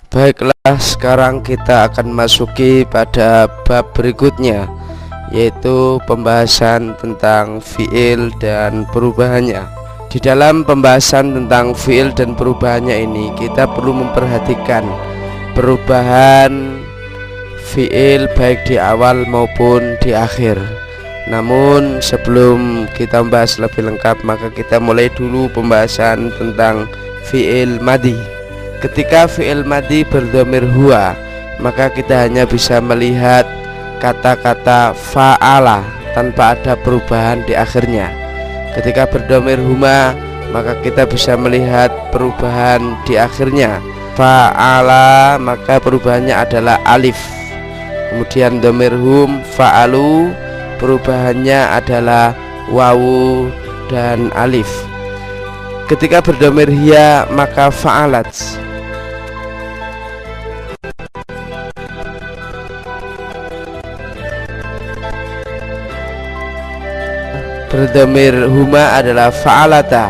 Baiklah, sekarang kita akan masuki pada bab berikutnya, yaitu pembahasan tentang fiil dan perubahannya. Di dalam pembahasan tentang fiil dan perubahannya ini, kita perlu memperhatikan perubahan fiil baik di awal maupun di akhir. Namun sebelum kita membahas lebih lengkap, maka kita mulai dulu pembahasan tentang fiil madhi. Ketika fi'il madhi berdhamir huwa, maka kita hanya bisa melihat kata-kata fa'ala tanpa ada perubahan di akhirnya. Ketika berdhamir huma, maka kita bisa melihat perubahan di akhirnya. Fa'ala, maka perubahannya adalah alif. Kemudian dhamir hum, fa'alu, perubahannya adalah wawu dan alif. Ketika berdhamir hiya, maka fa'alat. Berdhamir huma adalah fa'alata,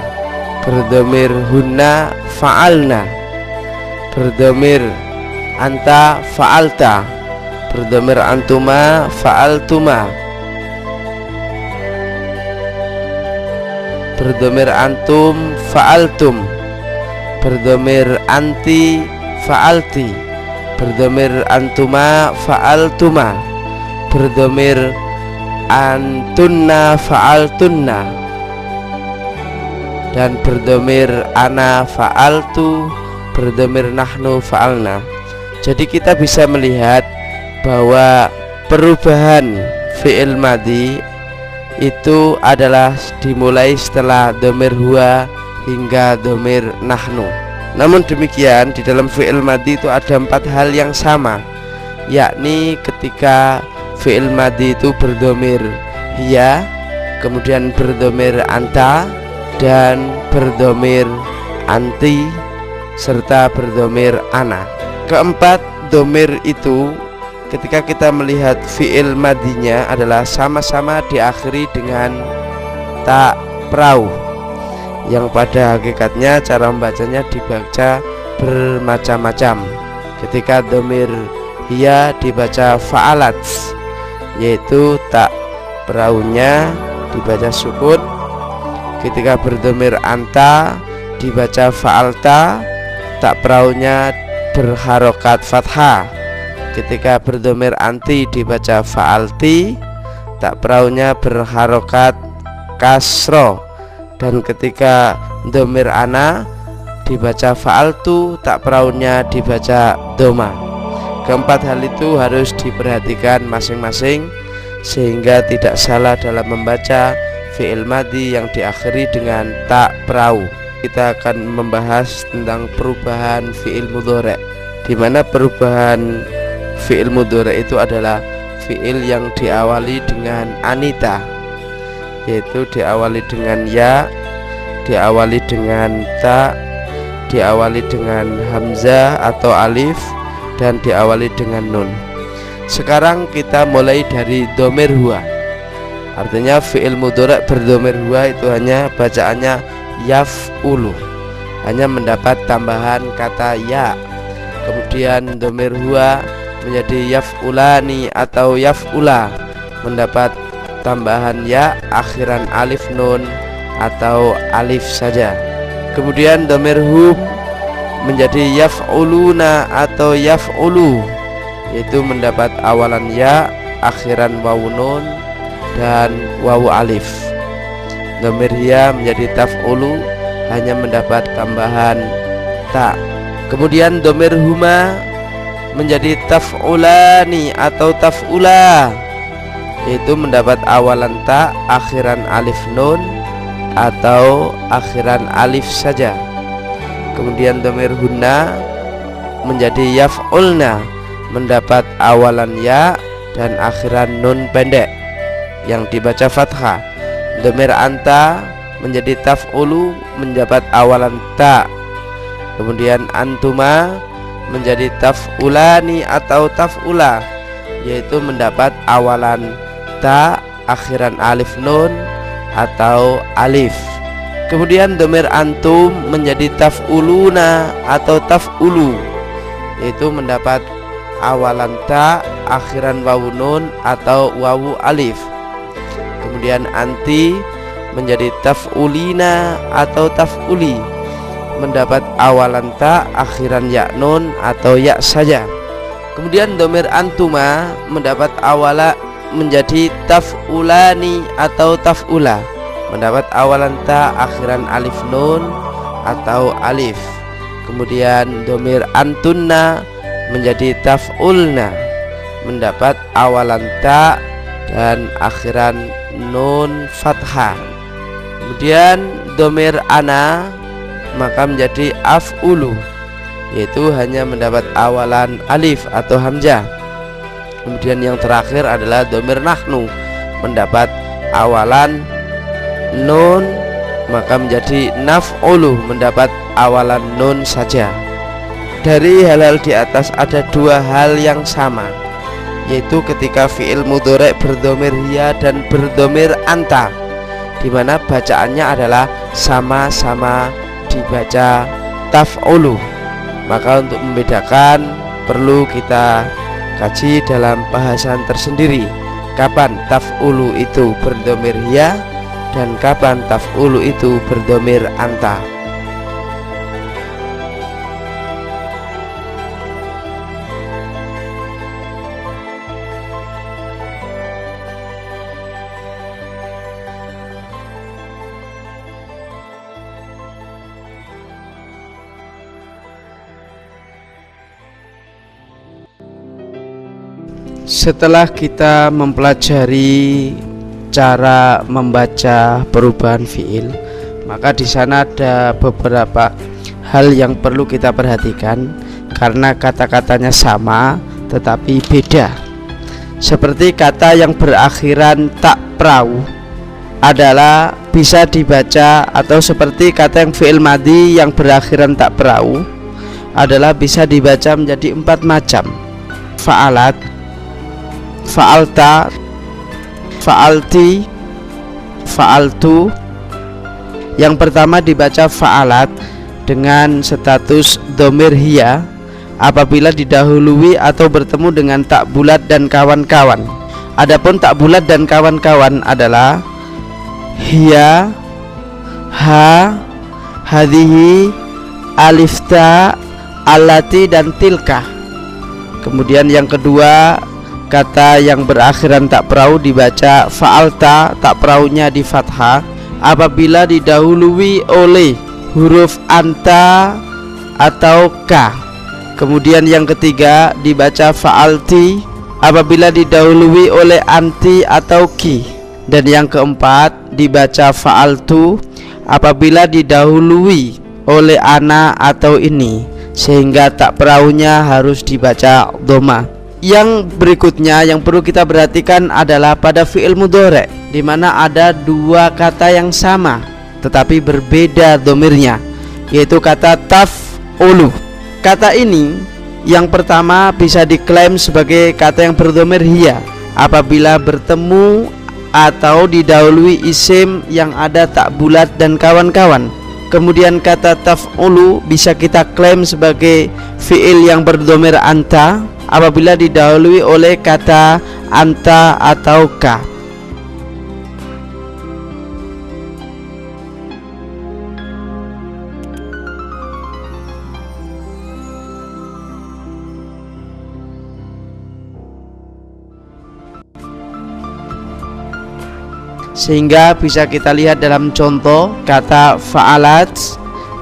berdhamir hunna fa'alna, berdhamir anta fa'alta, berdhamir antuma fa'altuma, berdhamir antum fa'altum, berdhamir anti fa'alti, berdhamir antuma fa'altuma, berdhamir antunna fa'altunna, dan berdhamir ana fa'altu, berdhamir nahnu fa'alna. Jadi kita bisa melihat bahwa perubahan fi'il madhi itu adalah dimulai setelah dhamir huwa hingga dhamir nahnu. Namun demikian, di dalam fi'il madhi itu ada 4 hal yang sama, yakni ketika fi'il madhi itu berdhamir hiya, kemudian berdhamir anta, dan berdhamir anti, serta berdhamir ana. Keempat dhamir itu ketika kita melihat fi'il madhinya adalah sama-sama diakhiri dengan ta prau, yang pada hakikatnya cara membacanya dibaca bermacam-macam. Ketika dhamir hiya dibaca fa'alat, yaitu tak peraunya dibaca sukun. Ketika berdhamir anta dibaca fa'alta, tak peraunya berharokat fathah. Ketika berdhamir anti dibaca fa'alti, tak peraunya berharokat kasro. Dan ketika dhamir ana dibaca fa'altu, tak peraunya dibaca doma. Keempat hal itu harus diperhatikan masing-masing sehingga tidak salah dalam membaca fi'il madhi yang diakhiri dengan ta prau. Kita akan membahas tentang perubahan fi'il mudhari', di mana perubahan fi'il mudhari' itu adalah fi'il yang diawali dengan anita, yaitu diawali dengan ya, diawali dengan ta, diawali dengan hamzah atau alif, dan diawali dengan nun. Sekarang kita mulai dari dhamir huwa. Artinya fi'il mudhari' berdhamir huwa itu hanya bacaannya yaf'ulu, hanya mendapat tambahan kata ya. Kemudian dhamir huwa menjadi yaf'ulani atau yaf'ula, mendapat tambahan ya akhiran alif nun atau alif saja. Kemudian dhamir hum menjadi yaf'uluna atau yaf'ulu, yaitu mendapat awalan ya akhiran wawu nun dan wawu alif. Dhamir hiya menjadi taf'ulu, hanya mendapat tambahan ta. Kemudian dhamir huma menjadi taf'ulani atau taf'ula, yaitu mendapat awalan ta akhiran alif nun atau akhiran alif saja. Kemudian dhamir hunna menjadi yaf'ulna, mendapat awalan ya dan akhiran nun pendek yang dibaca fathah. Dhamir anta menjadi taf'ulu, mendapat awalan ta. Kemudian antuma menjadi taf'ulani atau taf'ula, yaitu mendapat awalan ta akhiran alif nun atau alif. Kemudian dhamir antum menjadi taf'uluna atau taf'ulu, yaitu mendapat awalan ta, akhiran wawu nun atau wawu alif. Kemudian anti menjadi taf'ulina atau taf'uli, mendapat awalan ta, akhiran ya nun atau ya saja. Kemudian domir antuma mendapat awala menjadi taf'ulani atau taf'ula, mendapat awalan ta, akhiran alif nun atau alif. Kemudian domir antunna menjadi taf'ulna, mendapat awalan ta dan akhiran nun fathah. Kemudian domir ana maka menjadi af'ulu, yaitu hanya mendapat awalan alif atau hamzah. Kemudian yang terakhir adalah domir nahnu, mendapat awalan nun maka menjadi naf'ulu, mendapat awalan nun saja. Dari hal-hal di atas ada dua hal yang sama, yaitu ketika fi'il mudhari' berdomir hiya dan berdomir anta, di mana bacaannya adalah sama-sama dibaca taf'ulu. Maka untuk membedakan perlu kita kaji dalam bahasan tersendiri, kapan taf'ulu itu berdomir hiya dan kapan taf'ulu itu berdomir anta. Setelah kita mempelajari cara membaca perubahan fiil, maka di sana ada beberapa hal yang perlu kita perhatikan karena kata-katanya sama tetapi beda. Seperti kata yang berakhiran tak prau adalah bisa dibaca, atau seperti kata yang fiil madhi yang berakhiran tak prau adalah bisa dibaca menjadi 4 macam: fa'alat, fa'alta, fa'alti, fa'altu. Yang pertama dibaca fa'alat dengan status domir hiya apabila didahului atau bertemu dengan tak bulat dan kawan-kawan. Adapun tak bulat dan kawan-kawan adalah hiya, ha, hadhihi, alifta, allati dan tilka. Kemudian yang kedua, kata yang berakhiran tak prau dibaca fa'alta, tak praunya di fathah apabila didahului oleh huruf anta atau ka. Kemudian yang ketiga dibaca fa'alti apabila didahului oleh anti atau ki. Dan yang keempat dibaca fa'altu apabila didahului oleh ana atau ini, sehingga tak praunya harus dibaca dhamma. Yang berikutnya yang perlu kita perhatikan adalah pada fi'il mudhari', di mana ada dua kata yang sama tetapi berbeda domirnya, yaitu kata taf'ulu. Kata ini yang pertama bisa diklaim sebagai kata yang berdomir hiya apabila bertemu atau didahului isim yang ada tak bulat dan kawan-kawan. Kemudian kata taf'ulu bisa kita klaim sebagai fi'il yang berdomir anta apabila didahului oleh kata anta atau ka. Sehingga bisa kita lihat dalam contoh kata fa'alat,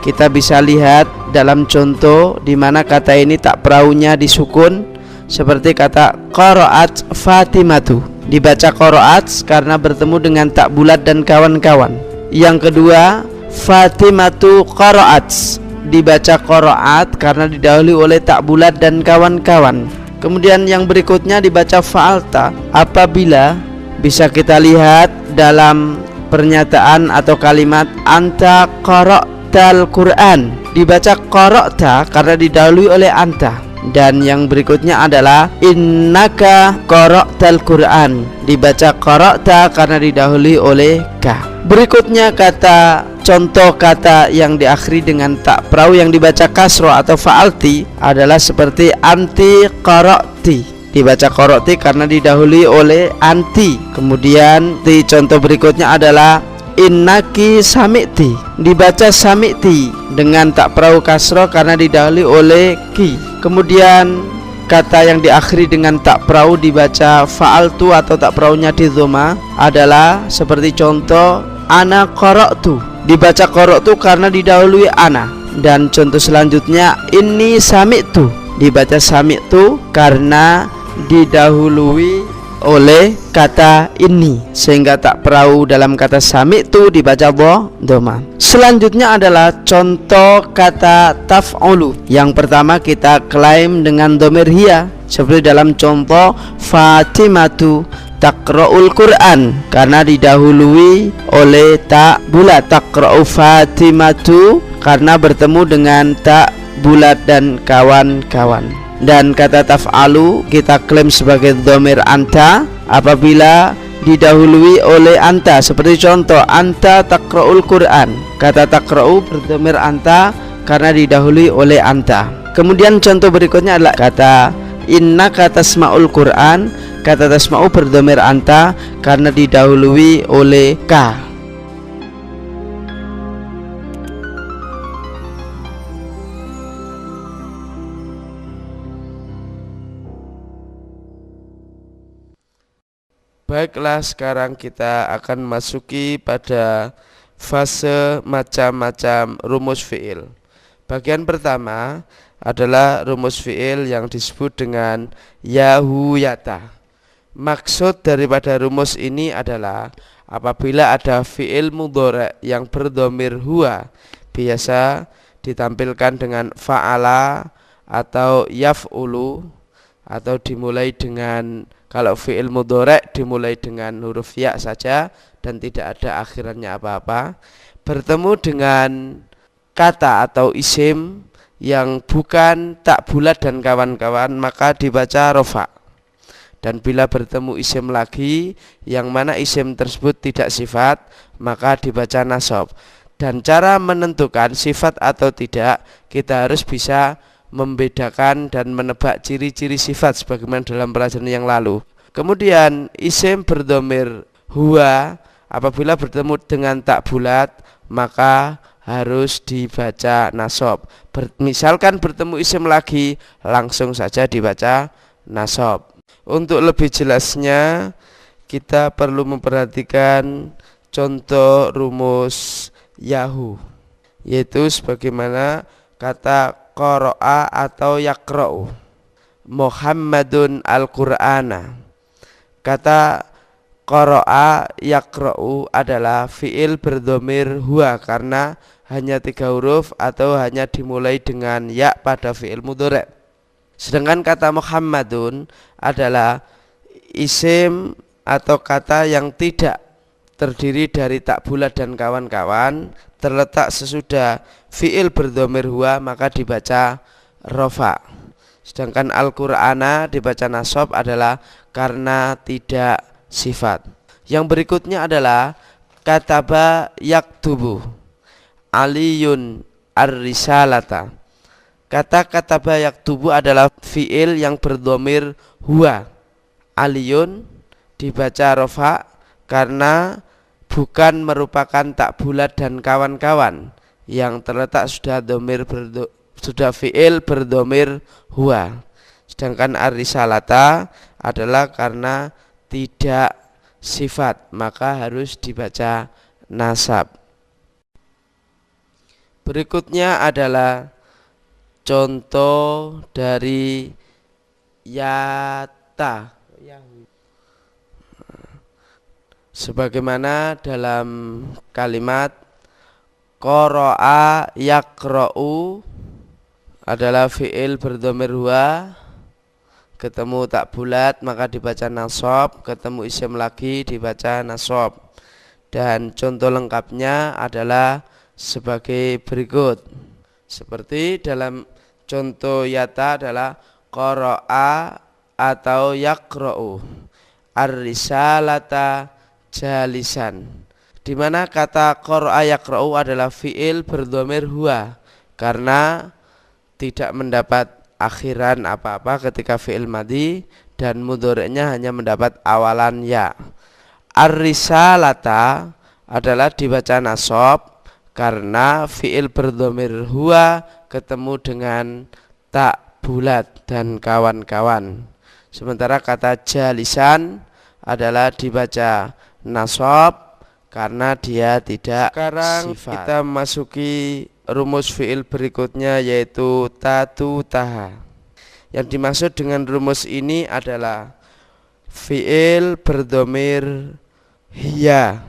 kita bisa lihat dalam contoh di mana kata ini tak praunya disukun, seperti kata qara'at Fatimatu, dibaca qara'at karena bertemu dengan tak bulat dan kawan-kawan. Yang kedua, Fatimatu qara'at, dibaca qara'at karena didahului oleh tak bulat dan kawan-kawan. Kemudian yang berikutnya dibaca fa'alta apabila bisa kita lihat dalam pernyataan atau kalimat anta qara'tal Qur'an, dibaca qara'ta karena didahului oleh anta. Dan yang berikutnya adalah innaka qara'tal Qur'an, dibaca qara'ta karena didahului oleh ka. Berikutnya kata contoh kata yang diakhiri dengan tak prau yang dibaca kasro atau fa'alti adalah seperti anti qara'ti, dibaca qara'ti karena didahului oleh anti. Kemudian di contoh berikutnya adalah innaki sami'ti, dibaca sami'ti dengan tak prau kasro karena didahului oleh ki. Kemudian kata yang diakhiri dengan tak prau dibaca fa'altu atau tak praunya di dhamma adalah seperti contoh ana qara'tu, dibaca qara'tu karena didahului ana. Dan contoh selanjutnya inni sami'tu, dibaca sami'tu karena didahului oleh kata ini, sehingga tak prau dalam kata sami'tu dibaca dhamma. Selanjutnya adalah contoh kata taf'ulu. Yang pertama kita klaim dengan dhamir hiya, seperti dalam contoh Fatimatu taqra'ul Qur'an karena didahului oleh tak bulat. Taqra'u Fatimatu karena bertemu dengan tak bulat dan kawan-kawan. Dan kata taf'alu kita klaim sebagai dhamir anta apabila didahului oleh anta, seperti contoh anta taqra'ul Qur'an. Kata taqra'u berdhamir anta karena didahului oleh anta. Kemudian contoh berikutnya adalah kata innaka tasma'ul Qur'an. Kata tasma'u berdhamir anta karena didahului oleh ka. Baiklah, sekarang kita akan masuki pada fase macam-macam rumus fi'il. Bagian pertama adalah rumus fi'il yang disebut dengan yahuyata. Maksud daripada rumus ini adalah apabila ada fi'il mudhari' yang berdhamir huwa, biasa ditampilkan dengan fa'ala atau yaf'ulu, atau dimulai dengan, kalau fi'il mudhari' dimulai dengan huruf ya saja dan tidak ada akhirannya apa-apa, bertemu dengan kata atau isim yang bukan tak bulat dan kawan-kawan, maka dibaca rofa. Dan bila bertemu isim lagi yang mana isim tersebut tidak sifat, maka dibaca nasab. Dan cara menentukan sifat atau tidak, kita harus bisa membedakan dan menebak ciri-ciri sifat sebagaimana dalam pelajaran yang lalu. Kemudian isim berdhamir huwa apabila bertemu dengan tak bulat maka harus dibaca nasab. Misalkan bertemu isim lagi, langsung saja dibaca nasab. Untuk lebih jelasnya kita perlu memperhatikan contoh rumus yahu, yaitu sebagaimana kata qara'a atau yaqra'u. Muhammadun al-Qur'ana. Kata qara'a yaqra'u adalah fi'il berdhamir huwa karena hanya 3 huruf atau hanya dimulai dengan ya pada fi'il mudhari'. Sedangkan kata Muhammadun adalah isim atau kata yang tidak terdiri dari tak bulat dan kawan-kawan, terletak sesudah fi'il berdhamir huwa maka dibaca rofa. Sedangkan Al-Qur'ana dibaca nasab adalah karena tidak sifat. Yang berikutnya adalah kataba yaktubu aliyun ar-risalata. Kata kataba yaktubu adalah fi'il yang berdhamir huwa. Aliyun dibaca rofa karena bukan merupakan tak bulat dan kawan-kawan yang terletak sudah fi'il berdhamir huwa. Sedangkan ar-risalata adalah karena tidak sifat maka harus dibaca nasab. Berikutnya adalah contoh dari yata, sebagaimana dalam kalimat qara'a yaqra'u adalah fi'il berdhamir huwa, ketemu tak bulat maka dibaca nasab, ketemu isim lagi dibaca nasab. Dan contoh lengkapnya adalah sebagai berikut. Seperti dalam contoh yata adalah qara'a atau yaqra'u ar-risalata jalisan. di mana kata qara'a yaqra'u adalah fi'il berdhamir huwa karena tidak mendapat akhiran apa-apa ketika fi'il madhi dan mudhari'nya hanya mendapat awalan ya. Ar-risalata adalah dibaca nasab karena fi'il berdhamir huwa ketemu dengan tak bulat dan kawan-kawan. Sementara kata jalisan adalah dibaca nasab karena dia tidak Sekarang sifat. Kita masuki rumus fi'il berikutnya yaitu tatu taha. Yang dimaksud dengan rumus ini adalah fi'il berdhamir hiya,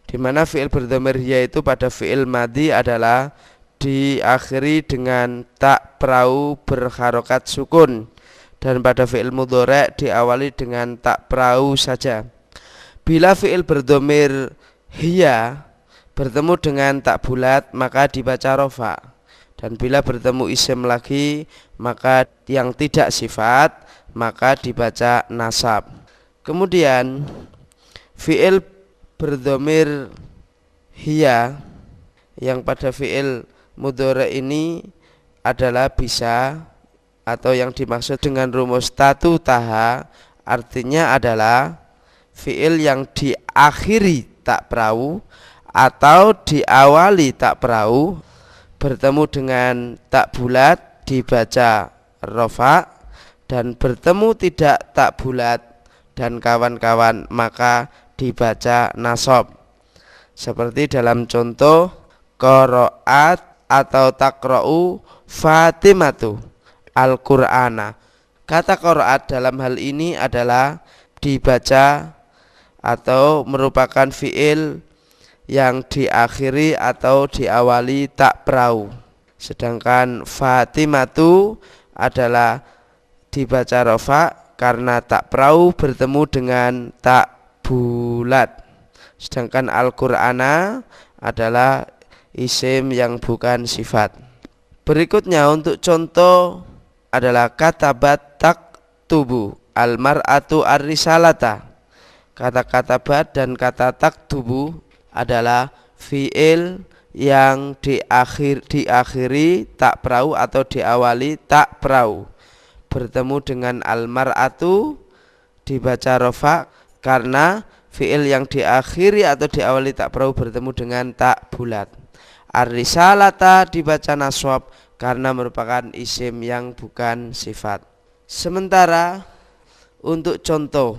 di mana fi'il berdhamir hiya itu pada fi'il madhi adalah diakhiri dengan tak perahu berharokat sukun, dan pada fi'il mudhari' diawali dengan tak perahu saja. Bila fi'il berdhamir hiya bertemu dengan tak bulat maka dibaca rofa, dan bila bertemu isim lagi maka yang tidak sifat maka dibaca nasab. Kemudian fi'il berdhamir hiya yang pada fi'il mudhari' ini adalah bisa, atau yang dimaksud dengan rumus tatu taha artinya adalah fi'il yang diakhiri tak perahu atau diawali tak perahu bertemu dengan tak bulat dibaca rofa, dan bertemu tidak tak bulat dan kawan-kawan maka dibaca nasab. Seperti dalam contoh qaraat atau taqra'u Fatimatu Al-Qur'ana. Kata qaraat dalam hal ini adalah dibaca atau merupakan fi'il yang diakhiri atau diawali tak perahu. Sedangkan Fatimatu adalah dibaca rofa karena tak perahu bertemu dengan tak bulat. Sedangkan Al-Qur'ana adalah isim yang bukan sifat. Berikutnya untuk contoh adalah katabat taktubu al-mar'atu ar-risalata. Kata katabat dan kata taktubu adalah fi'il yang diakhiri tak perahu atau diawali tak perahu. Bertemu dengan al-mar'atu dibaca rofa karena fi'il yang diakhiri atau diawali tak perahu bertemu dengan tak bulat. Ar-risalata dibaca nasab karena merupakan isim yang bukan sifat. Sementara untuk contoh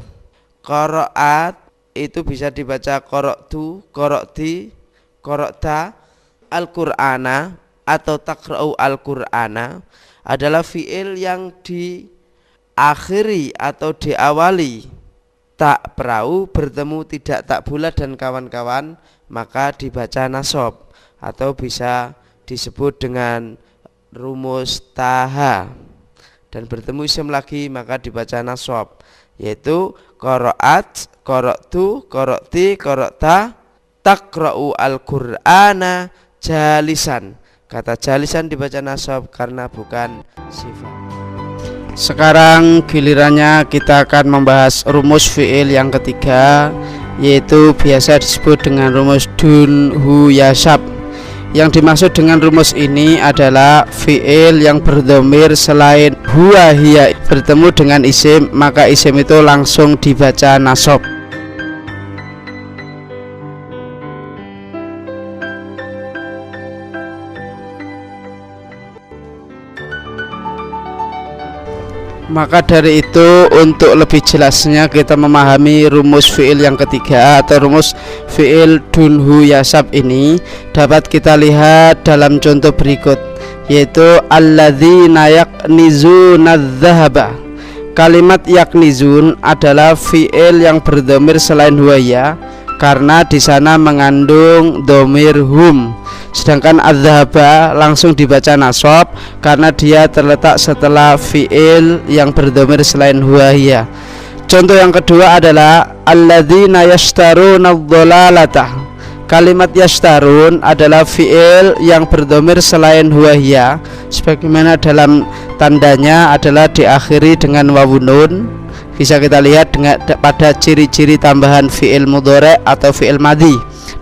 qaraat itu bisa dibaca qara'tu, qara'ti, qara'ta. Al-Qur'ana atau taqra'u Al-Qur'ana adalah fi'il yang diakhiri atau diawali tak perahu bertemu tidak tak bulat dan kawan-kawan maka dibaca nasab, atau bisa disebut dengan rumus taha, dan bertemu isim lagi maka dibaca nasab, yaitu qaraat, qara'tu, qara'ti, qara'ta, taqra'u al-Qur'ana jalisan. Kata jalisan dibaca nasab karena bukan sifat. Sekarang gilirannya kita akan membahas rumus fi'il yang ketiga, yaitu biasa disebut dengan rumus dun hu yasab. Yang dimaksud dengan rumus ini adalah fi'il yang berdhamir selain huwa hiya bertemu dengan isim maka isim itu langsung dibaca nasab. Maka dari itu untuk lebih jelasnya kita memahami rumus fi'il yang ketiga atau rumus fi'il dunhu yasab ini dapat kita lihat dalam contoh berikut, yaitu alladzina yaknizuna dzahaba. Kalimat yaknizun adalah fi'il yang berdhamir selain huwa karena di sana mengandung dhamir hum. Sedangkan adzhaba langsung dibaca nasab karena dia terletak setelah fi'il yang berdhamir selain huwa hiya. Contoh yang kedua adalah alladzina yashtaruna dhalalata. Kalimat yashtarun adalah fi'il yang berdhamir selain huwa hiya, sebagaimana dalam tandanya adalah diakhiri dengan wawun nun, bisa kita lihat dengan pada ciri-ciri tambahan fi'il mudhari' atau fi'il madhi.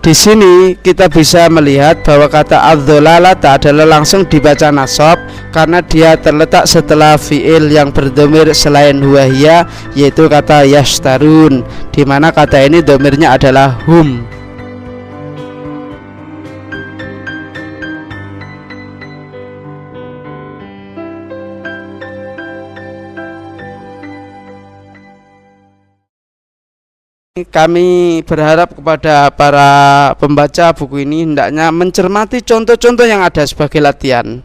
Di sini kita bisa melihat bahwa kata adz-dzalalata adalah langsung dibaca nasab karena dia terletak setelah fi'il yang berdhamir selain huwahia, yaitu kata yashtarun, di mana kata ini dhamirnya adalah hum. Kami berharap kepada para pembaca buku ini hendaknya mencermati contoh-contoh yang ada sebagai latihan,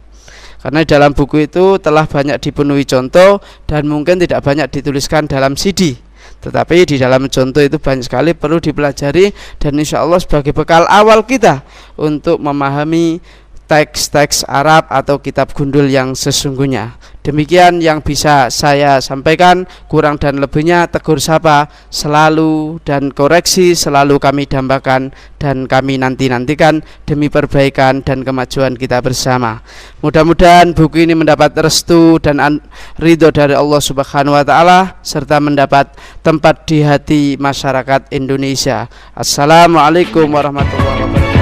karena dalam buku itu telah banyak dipenuhi contoh dan mungkin tidak banyak dituliskan dalam CD, tetapi di dalam contoh itu banyak sekali perlu dipelajari dan insya Allah sebagai bekal awal kita untuk memahami teks-teks Arab atau kitab gundul yang sesungguhnya. Demikian yang bisa saya sampaikan, kurang dan lebihnya tegur sapa selalu dan koreksi selalu kami dambakan dan kami nantikan demi perbaikan dan kemajuan kita bersama. Mudah-mudahan buku ini mendapat restu dan ridho dari Allah Subhanahu wa taala serta mendapat tempat di hati masyarakat Indonesia. Assalamualaikum warahmatullahi wabarakatuh.